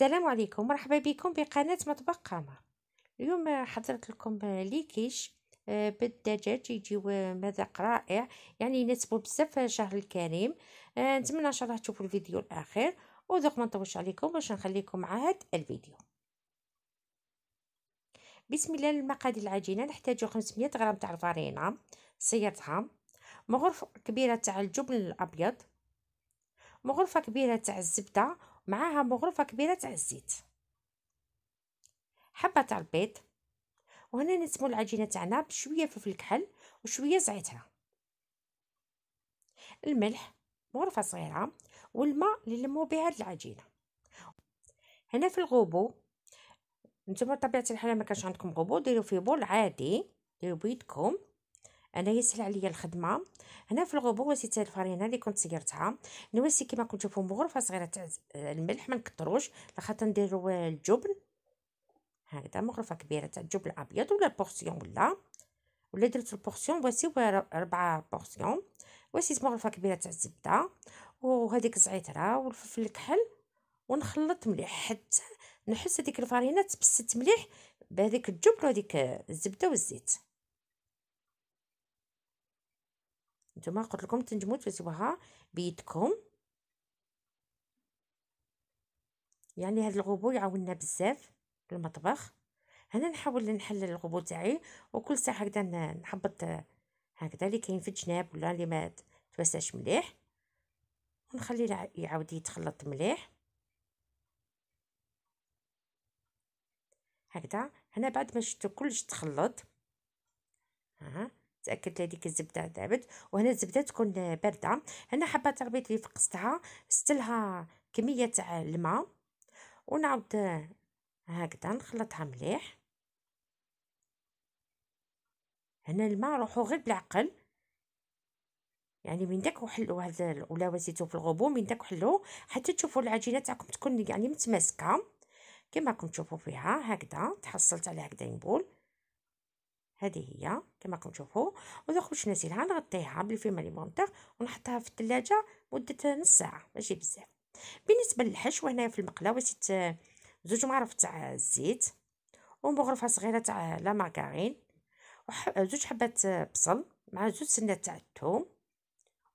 السلام عليكم، مرحبا بكم بقناة مطبخ قمر. اليوم حضرت لكم ليكيش بالدجاج، يجيو مذاق رائع، يعني يناسبوا بزاف الشهر الكريم. نتمنى ان شاء الله تشوفوا الفيديو الاخير، ودوك ما نطولش عليكم باش نخليكم مع هذا الفيديو. بسم الله. المقادير العجينه نحتاج 500 غرام تاع الفرينه صيرتها، مغرفه كبيره تاع الجبن الابيض، مغرفه كبيره تاع الزبده، معاها مغرفه كبيره تاع الزيت، حبه تاع البيض. وهنا نسمو العجينه تاعنا بشويه فلفل كحل وشويه زعتر، الملح مغرفه صغيره، والماء اللي نلمو بها هاد العجينه. هنا في الغوبو، نتوما بطبيعه الحال ما كانش عندكم غوبو ديروا فيه بول عادي، ديروا بيدكم، انا يسهل عليا الخدمه. هنا في الغوبو وسيت الفرينه اللي كنت صيرتها، نواسي كيما كنتو تشوفوا مغرفه صغيره تاع الملح، ما نكتروش لخاطر نديروا الجبن. هكذا مغرفه كبيره تاع الجبن الابيض ولا بورسيون ولا درت البورسيون واسيو 4 بورسيون. واسيت مغرفه كبيره تاع الزبده وهذيك الزعتره والفلفل الكحل، ونخلط مليح حتى نحس هذيك الفرينه تبست مليح بهذيك الجبن وهذيك الزبده والزيت. نتوما قلت لكم تنجموا تسووها بيدكم، يعني هذا الغبو يعاوننا بزاف في المطبخ. هنا نحاول نحلل الغبو تاعي، وكل ساعه هكذا نحبط هكذا اللي كاين في الجناب ولا اللي ما توساش مليح، ونخليه يعاود يتخلط مليح هكذا. هنا بعد ما شفتو كلش تخلط، تاكدت هذيك الزبده ذابت، وهنا الزبده تكون بارده. هنا حبه البيض اللي فقستها ستلها كميه تاع الماء، ونعاود هكذا نخلطها مليح. هنا الماء روحو غير بالعقل، يعني من داك وحلو هذا ولا وزيتو في الغبو من داك وحلو حتى تشوفوا العجينه تاعكم تكون يعني متماسكه كما راكم تشوفوا فيها. هكذا تحصلت على هكذا نقول، هذه هي كما راكم تشوفوا. ودوك باش نسيلها نغطيها بالفيلم اليمونتيغ ونحطها في الثلاجه مده نص ساعه ماشي بزاف. بالنسبه للحشو، هنا في المقله وسيت 2 معالق تاع الزيت، ومغرفه صغيره تاع لا مارغرين، 2 حبات بصل مع 2 سنات تاع الثوم،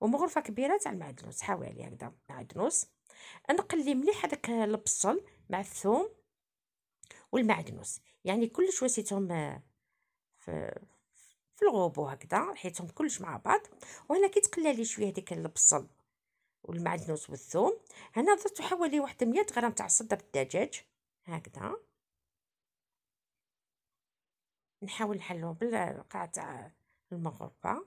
ومغرفه كبيره تاع المعدنوس حوالي هكذا معدنوس. نقلي مليح هذاك البصل مع الثوم والمعدنوس، يعني كلش وسيتهم في الغوبو هكذا حيتهم كلش مع بعض. وهنا كي تقلى لي شويه هذيك البصل والمعدنوس والثوم، هنا ضفت حوالي واحد 100 غرام تاع صدر الدجاج هكذا. نحاول نحلو بالقاع تاع المغرفه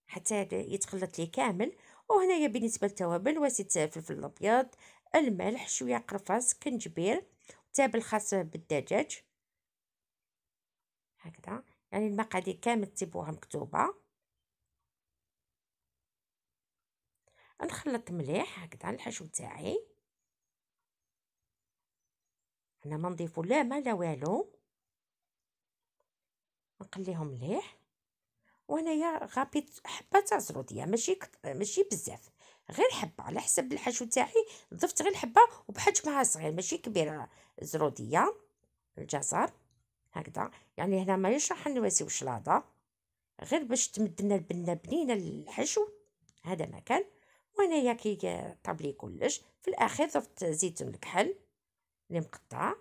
حتى يتخلط لي كامل. وهنايا بالنسبه للتوابل وسيت فلفل الابيض، الملح، شويه قرفص، كنجبير، تابل خاص بالدجاج هكذا. يعني المقادير كامل تسيبوها مكتوبه. نخلط مليح هكذا الحشو تاعي، انا ما نضيفو لا ما لا والو، نقليهم مليح. وهنايا غابيت حبه تاع زروديه، ماشي بزاف، غير حبه على حسب الحشو تاعي. ضفت غير حبه وبحجمها صغير ماشي كبيره زروديه الجزر هكذا. يعني هنا ما راح نواسيو شلاضه، غير باش تمدنا البنه بنينه الحشو هذا ما كان. وهنايا كي طابلي كلش في الاخير ضفت زيتون الكحل اللي مقطع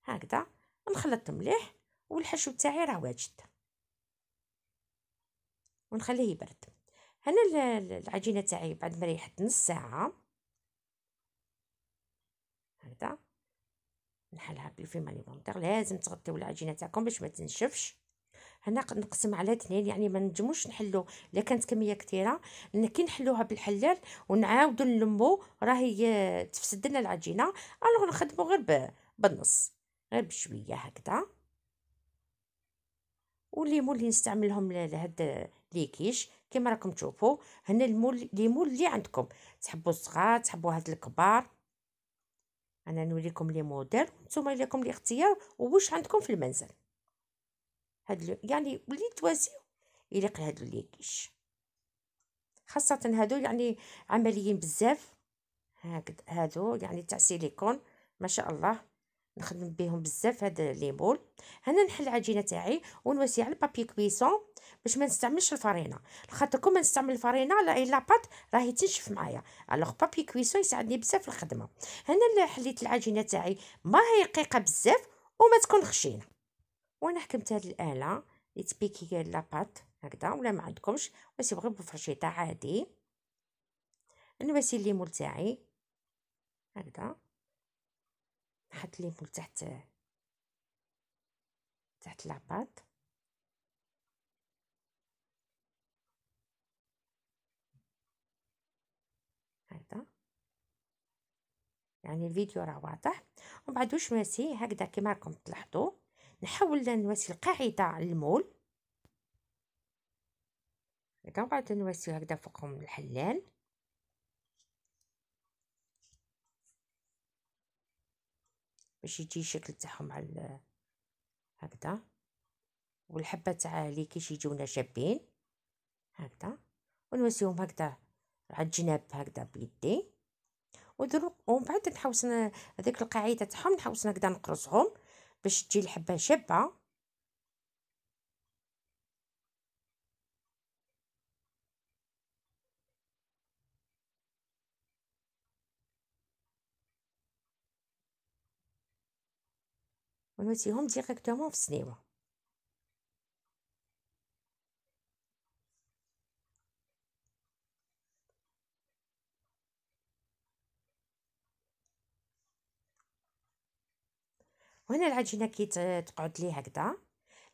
هكذا، نخلط مليح. والحشو تاعي راه واجد ونخليه يبرد. هنا العجينه تاعي بعد ما ريحت نص ساعه هكذا نحلها بالفيم اليمونتيغ. لازم تغطيو العجينه تاعكم باش ما تنشفش. هنا نقسم على 2، يعني ما نجموش نحلو الا كانت كميه كثيره، لان كي نحلوها بالحلال ونعاودو نلمو راهي تفسد لنا العجينه. الوغ نخدمو غير بالنص، غير بشويه هكذا. والليمون اللي نستعملهم لهاد ليكيش كما راكم تشوفوا هنا الليمون اللي عندكم، تحبوا الصغار تحبوا هاد الكبار. انا نوريكم لي موديل نتوما لكم الاختيار وواش عندكم في المنزل. هاد يعني اللي تواسيو يليق هادو ليكيش، خاصه هادو يعني عمليين بزاف هكذا هادو يعني تاع سيليكون ما شاء الله، نخدم بهم بزاف هاد لي مول. هنا نحل العجينه تاعي ونوسي على البابي كويسون باش ما نستعملش الفرينه، خاطر كون ما نستعمل الفرينه لا بات راهي تنشف معايا، الوغ بابي كويسون يساعدني بزاف في الخدمه. هنا اللي حليت العجينه تاعي ما هي رقيقه بزاف وما تكون خشينه، وانا حكمت هاد الاله اللي تبيكي لاباط هكذا، ولا ما عندكمش بس يبغي بفرشيطه عادي. نواسي الليمون تاعي هكذا، نحط الليمون تحت لاباط هكذا، يعني الفيديو راه واضح. ومن بعد واش نواسي هكذا كيما راكم تلاحظوا، نحاول نواسي القاعده المول هكذا، ومن بعد نواسي هكذا فوقهم الحلال باش يجي الشكل تاعهم على هكذا، والحبه تاع لي كيش يجونا شابين هكذا، ونواسيهم هكذا على الجناب هكذا بيدي ودروك. ومن بعد نحوس هذيك القاعده تاعهم نحوس هكذا نقرصهم باش تجي الحبه شابه. ونواسيهم ديريكتومون في السنيوه. وهنا العجينه كي تقعد لي هكذا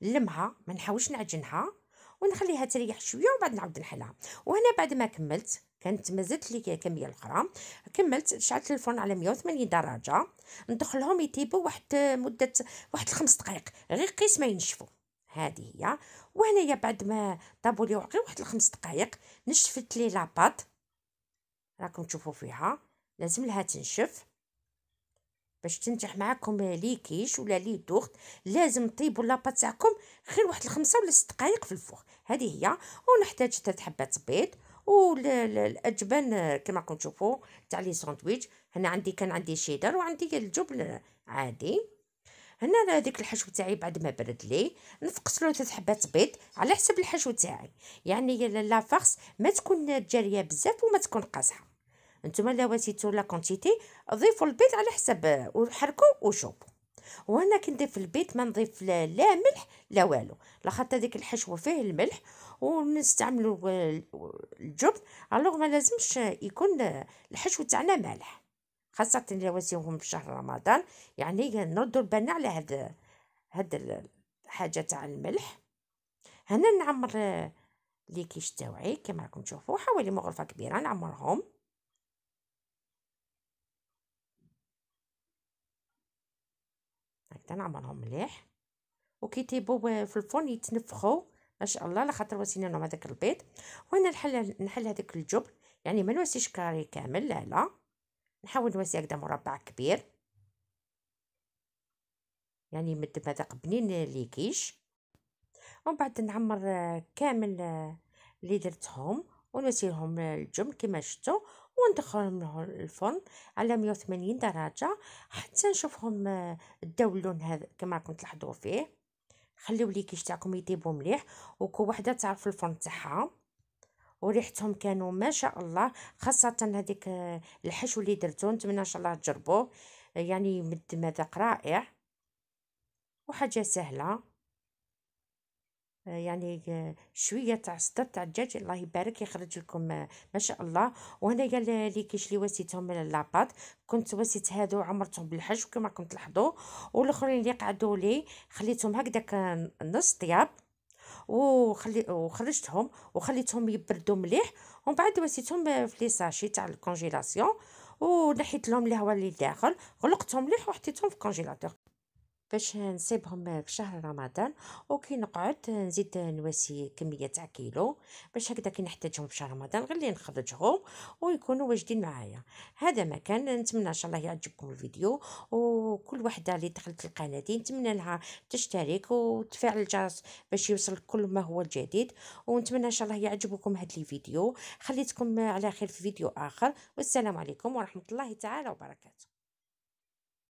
نلمها، ما نحاولش نعجنها ونخليها تريح شويه ومن بعد نعاود نحلها. وهنا بعد ما كملت كانت مازالت لي كميه الاخرى، كملت شعلت الفرن على 180 درجه، ندخلهم يطيبوا واحد مده واحد 5 دقائق غير قيس ما ينشفوا. هذه هي. وهنايا بعد ما طابوا لي غير واحد 5 دقائق نشفت لي لاباط، راكم تشوفوا فيها لازم لها تنشف باش تنجح معاكم لي كيش ولا لي دوغت. لازم طيبوا لاباط تاعكم غير واحد 5 ولا 6 دقائق في الفوغ. هذه هي. ونحتاج 3 حبات بيض والاجبان كما راكم تشوفوا تاع لي ساندويتش. هنا كان عندي شيدر وعندي الجبن عادي. هنا هذيك الحشو تاعي بعد ما برد لي نفقس له 3 حبات بيض على حسب الحشو تاعي، يعني لا فارس ما تكون جاريه بزاف وما تكون قاصحه. نتوما لا واسيتو لا كونتيتي ضيفوا البيض على حسب وحركوا وشوفوا. وانا كنضيف البيض ما نضيف لا ملح لا والو، لاخاطر ديك الحشوه فيه الملح ونستعملوا الجبن، الوغ ما لازمش يكون الحشو تاعنا مالح، خاصه الا واسيوهم في شهر رمضان. يعني نردوا بالنا على هاد الحاجه تاع الملح. هنا نعمر لي كيش تاوعي كما راكم تشوفوا حوالي مغرفه كبيره نعمرهم هكذا، نعمرهم مليح وكي يطيبوا في الفرن يتنفخوا ما شاء الله، لخاطر واسينا لهم هذاك البيض. وانا نحل هذاك الجبن، يعني ما نواسيش كاري كامل، لا لا، نحاول نواسي هكذا مربع كبير، يعني يمد مذاق بنين لي كيش. ومن بعد نعمر كامل اللي درتهم ونواسيلهم الجبن كما شفتوا، وندخلهم الفرن على 180 درجه حتى نشوفهم داو اللون هذا كما راكم تلاحظوا فيه. خليو لي كيش تاعكم يطيبوا مليح وكل وحده تعرف الفرن تاعها، وريحتهم كانوا ما شاء الله، خاصه هذيك الحشو اللي درتو نتمنى ان شاء الله تجربوه، يعني يمد مذاق رائع وحاجه سهله. يعني شويه تاع صدر تاع الدجاج الله يبارك يخرج لكم ما شاء الله. وهنايا لي كيش اللي واسيتهم من لاباط كنت واسيت هادو عمرتهم بالحشو كما راكم تلاحظوا، والاخرين اللي قعدوا لي خليتهم هكذاك نص طياب وخرجتهم وخليتهم يبردوا مليح، ومن بعد واسيتهم في لي ساشي تاع الكونجيلاسيون ونحيت لهم الهواء اللي داخل، غلقتهم مليح وحطيتهم في الكونجيلاتور. باش نصيبهم في شهر رمضان، وكي نقعد نزيد نواسي كميه تاع كيلو باش هكذا كي نحتاجهم في شهر رمضان غير اللي نخرجهم ويكونوا واجدين معايا. هذا ما كان، نتمنى ان شاء الله يعجبكم الفيديو، وكل وحده اللي دخلت القناه دي نتمنى لها تشترك وتفعل الجرس باش يوصل كل ما هو الجديد. ونتمنى ان شاء الله يعجبكم هذا الفيديو. خليتكم على خير في فيديو اخر، والسلام عليكم ورحمه الله تعالى وبركاته.